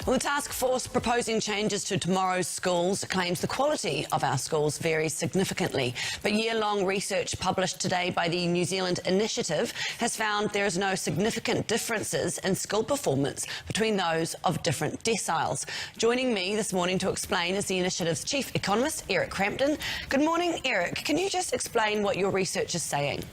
Well, the task force proposing changes to tomorrow's schools claims the quality of our schools varies significantly. But year-long research published today by the New Zealand Initiative has found there is no significant differences in school performance between those of different deciles. Joining me this morning to explain is the initiative's chief economist, Eric Crampton. Good morning, Eric. Can you just explain what your research is saying?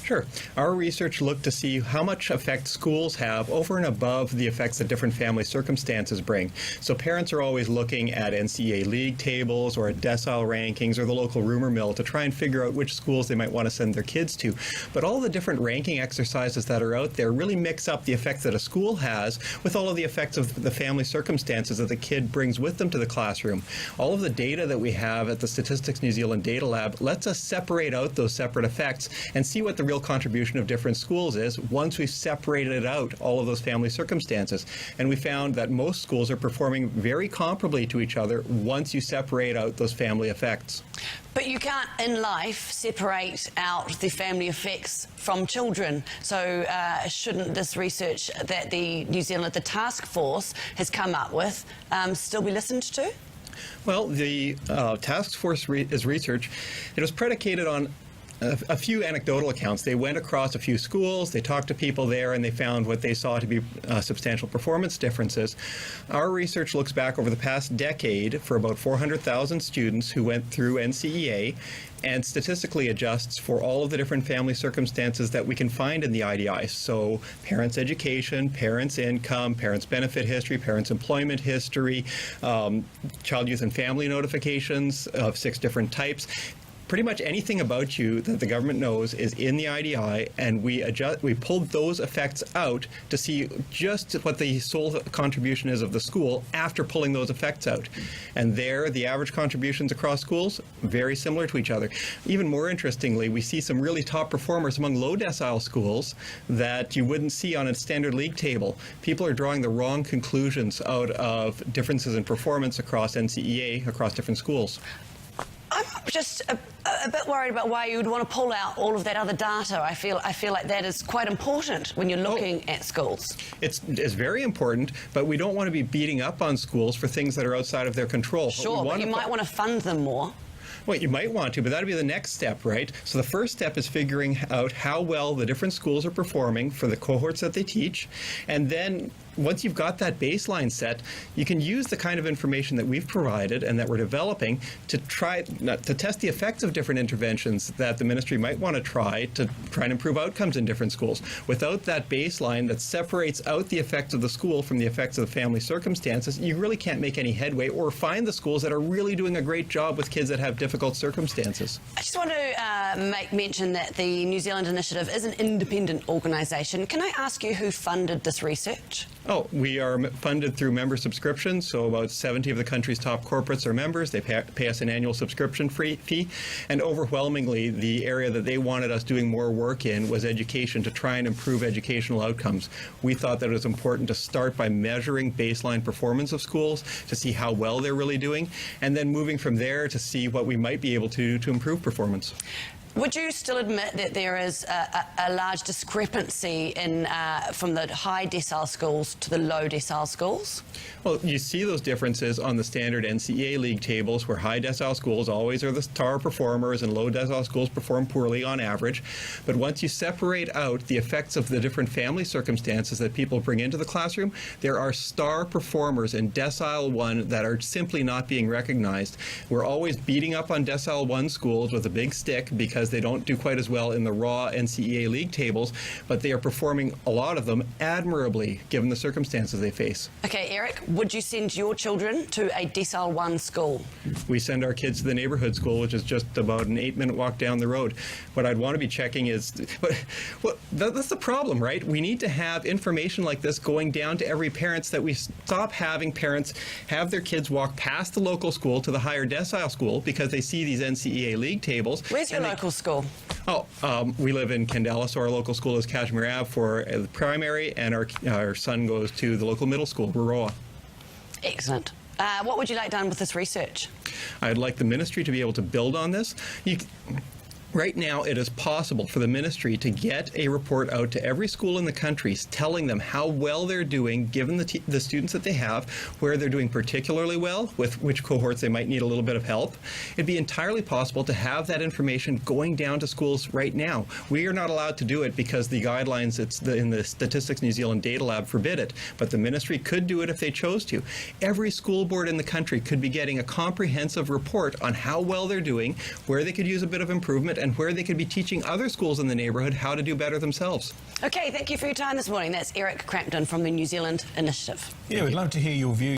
Sure. Our research looked to see how much effect schools have over and above the effects that different family circumstances bring. So parents are always looking at NCAA league tables or at decile rankings or the local rumor mill to try and figure out which schools they might want to send their kids to. But all the different ranking exercises that are out there really mix up the effects that a school has with all of the effects of the family circumstances that the kid brings with them to the classroom. All of the data that we have at the Statistics New Zealand Data Lab lets us separate out those separate effects and see what the real contribution of different schools is once we've separated out all of those family circumstances. And we found that most schools are performing very comparably to each other once you separate out those family effects. But you can't, in life, separate out the family effects from children. So shouldn't this research that the New Zealand, the task force has come up with, still be listened to? Well, the task force research, it was predicated on a few anecdotal accounts. They went across a few schools, they talked to people there, and they found what they saw to be substantial performance differences. Our research looks back over the past decade for about 400,000 students who went through NCEA and statistically adjusts for all of the different family circumstances that we can find in the IDI. So parents' education, parents' income, parents' benefit history, parents' employment history, child, youth, and family notifications of 6 different types. Pretty much anything about you that the government knows is in the IDI, and we pulled those effects out to see just what the sole contribution is of the school after pulling those effects out. And there, the average contributions across schools, very similar to each other. Even more interestingly, we see some really top performers among low decile schools that you wouldn't see on a standard league table. People are drawing the wrong conclusions out of differences in performance across NCEA, across different schools. I'm just a bit worried about why you would want to pull out all of that other data. I feel like that is quite important when you're looking at schools. It's very important, but we don't want to be beating up on schools for things that are outside of their control. Sure, but you might want to fund them more. Well, you might want to, but that would be the next step, right? So the first step is figuring out how well the different schools are performing for the cohorts that they teach. And then once you've got that baseline set, you can use the kind of information that we've provided and that we're developing to test the effects of different interventions that the ministry might want to try and improve outcomes in different schools. Without that baseline that separates out the effects of the school from the effects of the family circumstances, you really can't make any headway or find the schools that are really doing a great job with kids that have difficult circumstances. I just want to make mention that the New Zealand Initiative is an independent organisation. Can I ask you who funded this research? Oh, we are funded through member subscriptions, so about 70 of the country's top corporates are members. They pay us an annual subscription fee, and overwhelmingly, the area that they wanted us doing more work in was education, to try and improve educational outcomes. We thought that it was important to start by measuring baseline performance of schools to see how well they're really doing, and then moving from there to see what we might be able to improve performance. Would you still admit that there is a large discrepancy in from the high decile schools to the low decile schools? Well, you see those differences on the standard NCEA league tables, where high decile schools always are the star performers and low decile schools perform poorly on average. But once you separate out the effects of the different family circumstances that people bring into the classroom, there are star performers in decile 1 that are simply not being recognized. We're always beating up on decile 1 schools with a big stick because they don't do quite as well in the raw NCEA league tables, but they are performing, a lot of them, admirably given the circumstances they face. Okay, Eric, would you send your children to a decile 1 school? We send our kids to the neighborhood school, which is just about an 8-minute walk down the road. What I'd want to be checking is, that's the problem, right? We need to have information like this going down to every parent, so that we stop having parents have their kids walk past the local school to the higher decile school because they see these NCEA league tables. Where's your local school? Oh, we live in Candela, so our local school is Kashmir Ave for the primary, and our son goes to the local middle school, Baroa. Excellent. What would you like done with this research? I'd like the ministry to be able to build on this. Right now, it is possible for the ministry to get a report out to every school in the country telling them how well they're doing, given the students that they have, where they're doing particularly well, with which cohorts they might need a little bit of help. It'd be entirely possible to have that information going down to schools right now. We are not allowed to do it because the guidelines in the Statistics New Zealand Data Lab forbid it, but the ministry could do it if they chose to. Every school board in the country could be getting a comprehensive report on how well they're doing, where they could use a bit of improvement, and where they could be teaching other schools in the neighbourhood how to do better themselves. Okay, thank you for your time this morning. That's Eric Crampton from the New Zealand Initiative. Yeah, we'd love to hear your views.